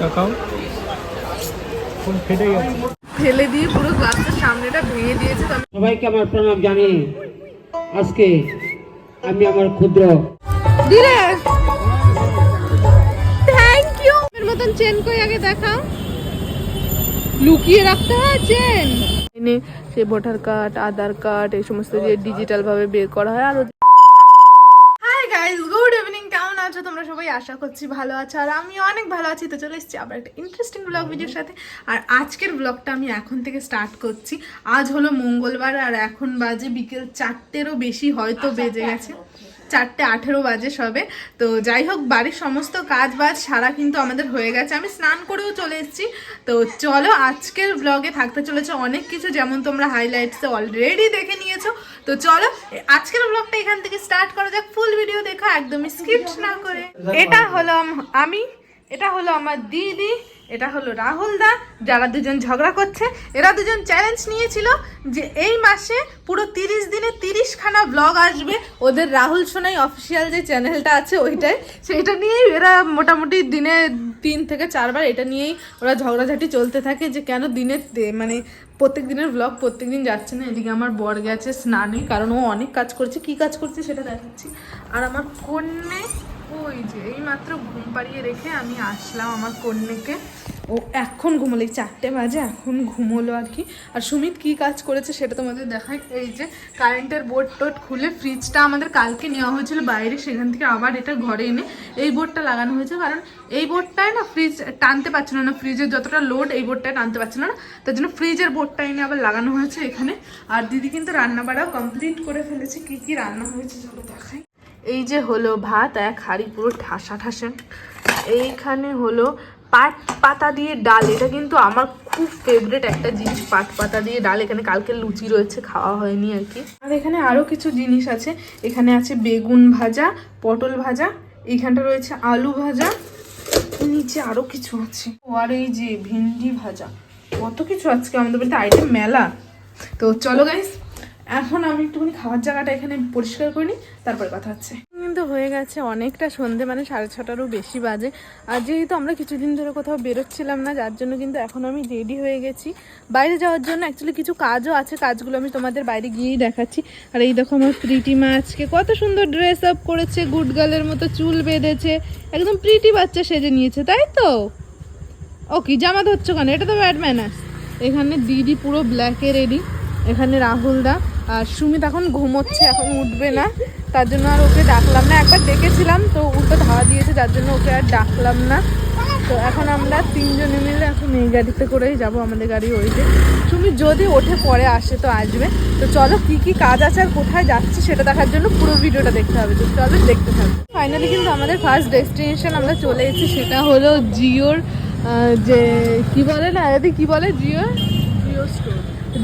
তাকাও, ফোন ফেটে গেছে। ফেলে দিয়ে পুরো গ্লাসটার সামনেটা ভেঙে দিয়েছে। সবাইকে আমার প্রণাম জানিয়ে আজকে আমি আমার ক্ষুদ্র দিলে থ্যাংক ইউ। এর মতন চেন কই আগে দেখাও, লুকিয়ে রাখতে হয় চেন। সে ভোটার কার্ড, আধার কার্ড, এই সমস্ত যে ডিজিটাল ভাবে বের করা হয়। আর হাই গাইস, গুড ইভিনিং। কেমন আছো তোমরা সবাই? আশা করছি ভালো আছো, আর আমি অনেক ভালো আছি। তো চলে এসেছি আবার একটা ইন্টারেস্টিং ব্লগ ভিডিওর সাথে। আর আজকের ব্লগটা আমি এখন থেকে স্টার্ট করছি। আজ হলো মঙ্গলবার, আর এখন বাজে বিকেল 4টেরও বেশি হয়তো বেজে গেছে, 4:18 বাজে সবে। তো যাই হোক, বাড়ির সমস্ত কাজ বাজ সারা কিন্তু আমাদের হয়ে গেছে। আমি স্নান করেও চলে এসেছি। তো চলো, আজকের ব্লগে থাকতে চলেছে অনেক কিছু, যেমন তোমরা হাইলাইটসে অলরেডি দেখে নিয়েছো। তো চলো আজকের ব্লগটা এখান থেকে স্টার্ট করা যাক। ফুল ভিডিও দেখো, একদমই স্কিপ না করে। এটা হলো আমি, এটা হলো আমার দিদি, এটা হলো রাহুল দা, যারা দুজন ঝগড়া করছে। এরা দুজন চ্যালেঞ্জ নিয়েছিল যে এই মাসে পুরো 30 দিনে 30খানা ব্লগ আসবে ওদের রাহুল সোনাই অফিসিয়াল যে চ্যানেলটা আছে ওইটাই। সেইটা নিয়েই এরা মোটামুটি দিনে 3 থেকে 4 বার এটা নিয়েই ওরা ঝগড়াঝাটি চলতে থাকে, যে কেন দিনে মানে প্রত্যেক দিনের ব্লগ প্রত্যেক দিন যাচ্ছে না। এদিকে আমার বর গেছে স্নানে, কারণ ও অনেক কাজ করছে। কি কাজ করছে সেটা দেখাচ্ছি। আর আমার কন্যে ওই যে এই মাত্র ঘুম পাড়িয়ে রেখে আমি আসলাম আমার কন্যাকে। ও এখন ঘুমোলো, এই 4টে বাজে, এখন ঘুমোলো আর কি। আর সুমিত কি কাজ করেছে সেটা তোমাদের দেখাই। এই যে কারেন্টের বোর্ড টোড খুলে, ফ্রিজটা আমাদের কালকে নেওয়া হয়েছিল বাইরে, সেখান থেকে আবার এটা ঘরে এনে এই বোর্ডটা লাগানো হয়েছে। কারণ এই বোর্ডটায় না ফ্রিজ টানতে পারছিল না, ফ্রিজের যতটা লোড এই বোর্ডটায় টানতে পারছিল না, তার জন্য ফ্রিজের বোর্ডটা এনে আবার লাগানো হয়েছে এখানে। আর দিদি কিন্তু রান্না বাড়াও কমপ্লিট করে ফেলেছে। কি কি রান্না হয়েছে চলো দেখাই। এই যে হলো ভাত, এক হাঁড়ি পুরো ঠাসা ঠাসা। এইখানে হলো পাট পাতা দিয়ে ডাল, এটা কিন্তু আমার খুব ফেভারিট একটা জিনিস, পাট পাতা দিয়ে ডাল। এখানে কালকে লুচি রয়েছে, খাওয়া হয়নি আর কি। আর এখানে আরও কিছু জিনিস আছে। এখানে আছে বেগুন ভাজা, পটল ভাজা, এইখানটা রয়েছে আলু ভাজা, নিচে আরও কিছু আছে। আর এই যে ভেন্ডি ভাজা, কত কিছু আজকে আমাদের বাড়িতে আইটেম মেলা। তো চলো গাইস, এখন আমি একটুখানি খাওয়ার জায়গাটা এখানে পরিষ্কার করে নিই, তারপরে কথা হচ্ছে। কিন্তু হয়ে গেছে অনেকটা সন্ধে, মানে 6:30টারও বেশি বাজে। আর যেহেতু আমরা কিছুদিন ধরে কোথাও বেরোচ্ছিলাম না, যার জন্য কিন্তু এখন আমি রেডি হয়ে গেছি বাইরে যাওয়ার জন্য। অ্যাকচুয়ালি কিছু কাজও আছে, কাজগুলো আমি তোমাদের বাইরে গিয়েই দেখাচ্ছি। আর এই দেখো আমার প্রিটি মা আজকে কত সুন্দর ড্রেস আপ করেছে, গুড গার্লের মতো চুল বেঁধেছে, একদম প্রিটি বাচ্চা সেজে নিয়েছে, তাই তো? ও কি জামা ধরছো কেন? এটা তো ব্যাটম্যানাস। এখানে দিদি পুরো ব্ল্যাকে রেডি, এখানে রাহুল দা। আর সুমিত এখন ঘুমোচ্ছে, এখন উঠবে না, তার জন্য আর ওকে ডাকলাম না। একবার ডেকেছিলাম তো উল্টো ধাওয়া দিয়েছে, যার জন্য ওকে আর ডাকলাম না। তো এখন আমরা 3 জনে মিলে এখন এই গাড়িতে করেই যাব, আমাদের গাড়ি ওই যে। সুমিত যদি ওঠে পরে আসে তো আসবে। তো চলো কি কি কাজ আছে আর কোথায় যাচ্ছি সেটা দেখার জন্য পুরো ভিডিওটা দেখতে হবে। তো চলো দেখতে থাকবো। ফাইনালি কিন্তু আমাদের ফার্স্ট ডেস্টিনেশন আমরা চলে এসেছি, সেটা হলো জিওর যে কি বলে না এদি কি বলে,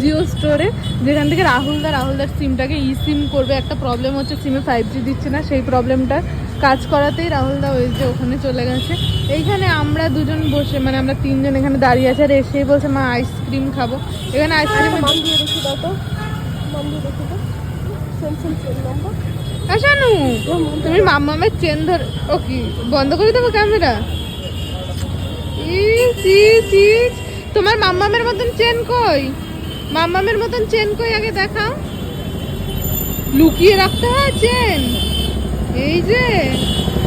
জিও স্টোরে, যেখান থেকে রাহুলদার সিমটাকে ই সিম করবে। একটা প্রবলেম হচ্ছে, সিমে 5G দিচ্ছে না, সেই প্রবলেমটা কাজ করাতেই রাহুলদা ওই যে ওখানে চলে গেছে। এইখানে আমরা দুজন বসে, মানে আমরা 3 জন এখানে দাঁড়িয়ে আছে। আর এসেই বলছে মা আইসক্রিম খাবো। এখানে আইসক্রিম শানু, তুমি মাম্মামের চেন ধরে, ও কি বন্ধ করে দেবো ক্যামেরা? তোমার মাম্মামের মতন চেন কই? মাম্মামের মতন চেন কই আগে দেখাও, লুকিয়ে রাখতে হয় চেন। এই যে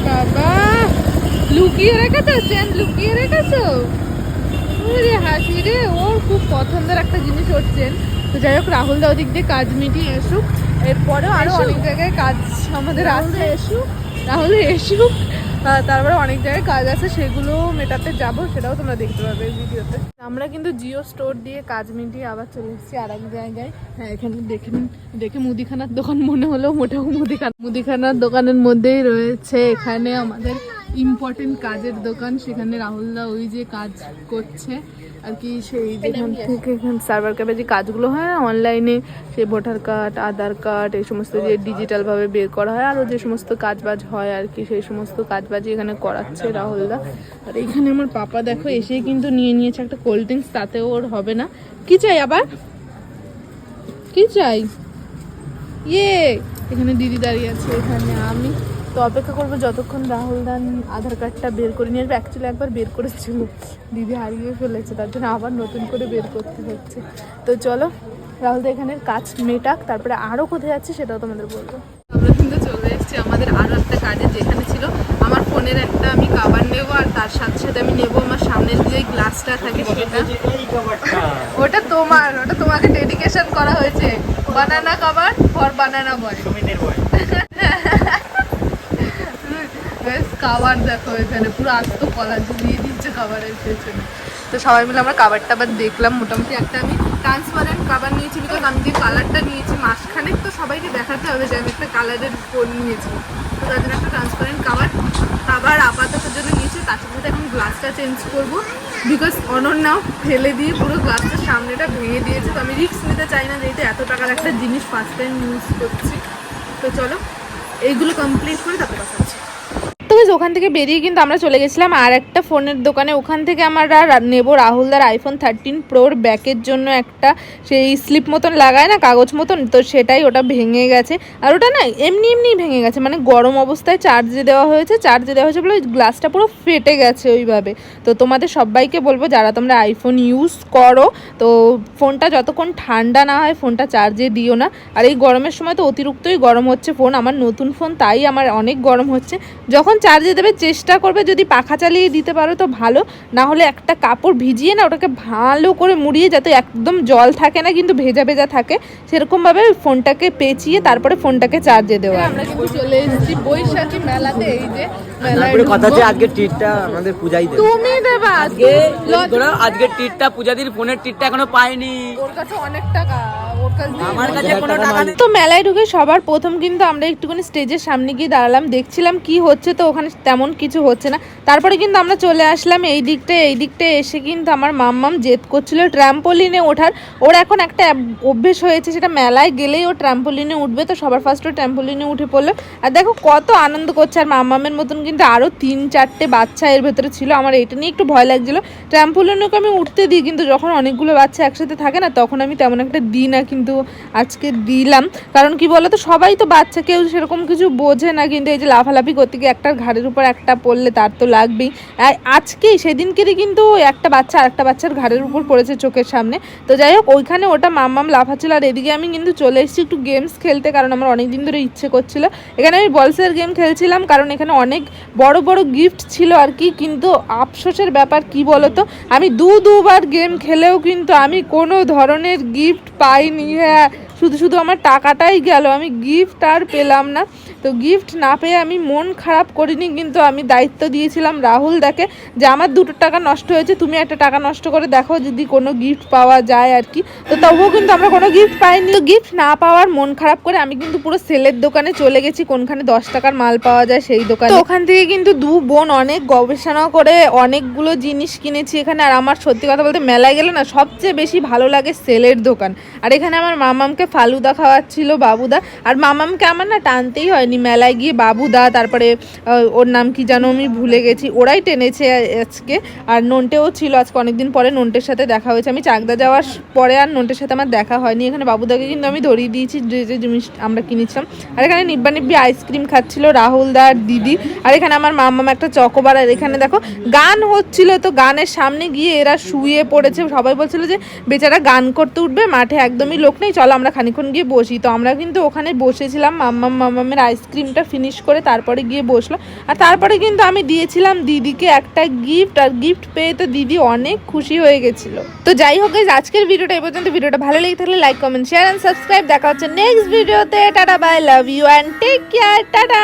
বাবা, লুকিয়ে রেখেছো চেন, লুকিয়ে রেখেছো। হাসি রে, ওর খুব পছন্দের একটা জিনিস ওর চেন। তো যাই হোক, রাহুল দা ওদিক দিয়ে কাজ মিটিয়ে এসুক, এরপরেও আরো অনেক জায়গায় কাজ আমাদের আছে। রাহুল এসুক, তারপরে অনেক জায়গায় কাজ আছে, সেগুলো মেটাতে যাব, সেটাও তোমরা দেখতে পাবে এই ভিডিওতে। আমরা কিন্তু জিও স্টোর দিয়ে কাজ মিটিয়ে আবার চলে এসেছি আর এক জায়গায়। হ্যাঁ, এখানে দেখে মুদিখানার দোকান মনে হলো, মোটেও মুদিখানার দোকানের মধ্যেই রয়েছে এখানে আমাদের ইম্পর্টেন্ট কাজের দোকান। সেখানে রাহুলদা ওই যে কাজ করছে আর কি, সেই যেখান থেকে এখানে সার্ভার ক্যাবে যে কাজগুলো হয় অনলাইনে, সেই ভোটার কার্ড, আধার কার্ড, এই সমস্ত যে ডিজিটালভাবে বের করা হয়, আরও যে সমস্ত কাজবাজ হয় আর কি, সেই সমস্ত কাজবাজই এখানে করাচ্ছে রাহুলদা। আর এইখানে আমার পাপা দেখো এসেই কিন্তু নিয়ে নিয়েছে একটা কোল্ড ড্রিঙ্কস, তাতেও ওর হবে না। কি চাই আবার, কি চাই? ইয়ে, এখানে দিদি দাঁড়িয়ে আছে, এখানে আমি, তো অপেক্ষা করবো যতক্ষণ রাহুল দান আধার কার্ডটা বের করে নিয়ে আসবে। অ্যাকচুয়ালি একবার বের করেছিল, দিদি হারিয়ে ফেলেছে, তার জন্য আবার নতুন করে বের করতে হচ্ছে। তো চলো রাহুল দা এখানের কাজ মেটাক, তারপরে আরও কোথায় যাচ্ছে সেটাও তোমাদের বলবো। আমরা কিন্তু চলে এসেছি আমাদের আরও একটা কাজে, যেখানে ছিল আমার ফোনের একটা আমি কভার নেবো, আর তার সাথে সাথে আমি নেবো আমার সামনের যে গ্লাসটা থাকে সেটা। ওটা তোমার, ওটা তোমাকে ডেডিকেশন করা হয়েছে, banana cover for banana boy. Cover দেখো এখানে পুরো আস্ত কলা ঝুলিয়ে দিচ্ছে কাভারের পেছনে। তো সবাই মিলে আমরা কাভার টাবার দেখলাম। মোটামুটি একটা আমি ট্রান্সপারেন্ট কাভার নিয়েছি, বিকজ আমি যে কালারটা নিয়েছি মাঝখানে তো সবাইকে দেখাতে হবে যে আমি একটা কালারের ফোন নিয়েছি, তো তার জন্য একটা ট্রান্সপারেন্ট কাভার আপাততের জন্য নিয়েছি। তার সাথে এখন গ্লাসটা চেঞ্জ করবো, বিকজ অনন্যাও ফেলে দিয়ে পুরো গ্লাসটার সামনেটা ভেঙে দিয়েছে। তো আমি রিস্ক নিতে চাই না, যেহেতু এত টাকার একটা জিনিস ফার্স্ট টাইম ইউজ করছি। তো চলো এইগুলো কমপ্লিট করে তারপর কথা হচ্ছে। তো ওখান থেকে বেরিয়ে কিন্তু আমরা চলে গেছিলাম আর একটা ফোনের দোকানে। ওখান থেকে আমরা নেবো রাহুলদার আইফোন 13 প্রোর ব্যাকের জন্য একটা সেই স্লিপ মতন লাগায় না, কাগজ মতন, তো সেটাই, ওটা ভেঙে গেছে। আর ওটা না এমনি ভেঙে গেছে, মানে গরম অবস্থায় চার্জে দেওয়া হয়েছে বলে ওই গ্লাসটা পুরো ফেটে গেছে ওইভাবে। তো তোমাদের সবাইকে বলবো যারা তোমরা আইফোন ইউজ করো, তো ফোনটা যতক্ষণ ঠান্ডা না হয় ফোনটা চার্জে দিও না। আর এই গরমের সময় তো অতিরিক্তই গরম হচ্ছে ফোন, আমার নতুন ফোন, তাই আমার অনেক গরম হচ্ছে। যখন চার্জে দেবে চেষ্টা করবে যদি পাখা চালিয়ে দিতে পারো তো ভালো, না হলে একটা কাপড় ভিজিয়ে না ওটাকে ভালো করে মুড়িয়ে, যাতে একদম জল থাকে না কিন্তু ভেজা ভেজা থাকে, সেরকমভাবে ফোনটাকে পেঁচিয়ে তারপরে ফোনটাকে চার্জে দেওয়া। আমরা কিন্তু চলে এসেছি বৈশাখী মেলাতে। এই যে তারপরে কথা হচ্ছে আজকে ট্রিটটা আমাদের পূজাই দেবে। তুমি দেবা আজকে ট্রিটটা পূজাদির ফোনের ট্রিটটা এখনো পাইনি। ওর কাছে অনেক টাকা, ওর কাছে আমার কাছে কোনো টাকা নেই। তো মেলায় ঢুকে সবার প্রথম কিন্তু আমরা একটুখানি স্টেজের সামনে গিয়ে দাঁড়ালাম, দেখছিলাম কি হচ্ছে। তো ওখানে তেমন কিছু হচ্ছে না, তারপরে কিন্তু আমরা চলে আসলাম এই দিকটায় এসে কিন্তু আমার মাম্মাম জেদ করছিল ট্র্যাম্পোলিনে ওঠার। ওর এখন একটা অভ্যেস হয়েছে, সেটা মেলায় গেলেই ও ট্র্যাম্পোলিনে উঠবে। তো সবার ফার্স্ট ও ট্র্যাম্পোলিনে উঠে পড়লো, আর দেখো কত আনন্দ করছে। আর মাম্মামের মতন কিন্তু আরও 3-4টে বাচ্চা এর ভেতরে ছিল। আমার এটা নিয়ে একটু ভয় লাগছিলো, ট্র্যাম্পোলিনকে আমি উঠতে দিই, কিন্তু যখন অনেকগুলো বাচ্চা একসাথে থাকে না তখন আমি তেমন একটা দিই না, কিন্তু আজকে দিলাম। কারণ কি বলো তো, সবাই তো বাচ্চা, কেউ সেরকম কিছু বোঝে না, কিন্তু এই যে লাফালাফি করতে গিয়ে একটার ঘাড়ের উপর একটা পড়লে তার তো লাগবেই। আজকেই সেদিনকেরই কিন্তু একটা বাচ্চা আরেকটা বাচ্চার ঘাড়ের উপর পড়েছে চোখের সামনে। তো যাই হোক, ওইখানে ওটা মাম্মাম লাফাচ্ছিল, আর এদিকে আমি কিন্তু চলে এসেছি একটু গেমস খেলতে, কারণ আমার অনেক দিন ধরে ইচ্ছে করছিল। এখানে আমি বলসের গেম খেলছিলাম, কারণ এখানে অনেক বড় বড় গিফট ছিল আর কি। কিন্তু আফসোসের ব্যাপার কি বলো তো, আমি দুবার গেম খেলেও কিন্তু আমি কোনো ধরনের গিফট পাইনি। হ্যাঁ, শুধু আমার টাকাটাই গেল, আমি গিফট আর পেলাম না। তো গিফট না পেয়ে আমি মন খারাপ করিনি, কিন্তু আমি দায়িত্ব দিয়েছিলাম রাহুল দাকে যে আমার 2 টাকা নষ্ট হয়েছে, তুমি একটা টাকা নষ্ট করে দেখো যদি কোনো গিফট পাওয়া যায় আর কি। তো তবুও কিন্তু আমরা কোনো গিফট পাইনি। তো গিফট না পাওয়ার মন খারাপ করে আমি কিন্তু পুরো সেলের দোকানে চলে গেছি, কোনখানে 10 টাকার মাল পাওয়া যায় সেই দোকানে। তো ওখান থেকে কিন্তু 2 বোন অনেক গবেষণা করে অনেকগুলো জিনিস কিনেছি এখানে। আর আমার সত্যি কথা বলতে মেলায় গেলে না সবচেয়ে বেশি ভালো লাগে সেলের দোকান। আর এখানে আমার মামামকে ফালুদা খাওয়াচ্ছিল বাবুদা, আর মামামকে আমার না টানতেই হয়নি, মেলায় গিয়ে বাবুদা, তারপরে ওর নাম কি জানো আমি ভুলে গেছি, ওরাই টেনেছে আজকে। আর নন্টেও ছিল আজকে, অনেকদিন পরে নন্টের সাথে দেখা হয়েছে। আমি চাকদা যাওয়ার পরে আর নন্টের সাথে আমার দেখা হয়নি। এখানে বাবুদাকে কিন্তু আমি ধরিয়ে দিয়েছি যে জিনিস আমরা কিনেছিলাম। আর এখানে নিব্বি আইসক্রিম খাচ্ছিল রাহুল দা আর দিদি। আর এখানে আমার মাম্মাম একটা চকোবার। আর এখানে দেখো গান হচ্ছিল, তো গানের সামনে গিয়ে এরা শুয়ে পড়েছে। সবাই বলছিল যে বেচারা গান করতে উঠবে, মাঠে একদমই লোক নেই, চলো আমরা খানিক্ষণ গিয়ে বসি। তো আমরা কিন্তু ওখানে বসেছিলাম, মাম্মামের আইসক্রিমটা ফিনিশ করে তারপরে গিয়ে বসলো। আর তারপরে কিন্তু আমি দিয়েছিলাম দিদিকে একটা গিফট, আর গিফট পেয়ে তো দিদি অনেক খুশি হয়ে গেছিলো। তো যাই হোক গাইস, আজকের ভিডিওটা এই পর্যন্ত। ভিডিওটা ভালো লেগে থাকলে like, comment, share and subscribe. দেখা হচ্ছে নেক্সট ভিডিওতে। Tata, bye, love you and take care, tata.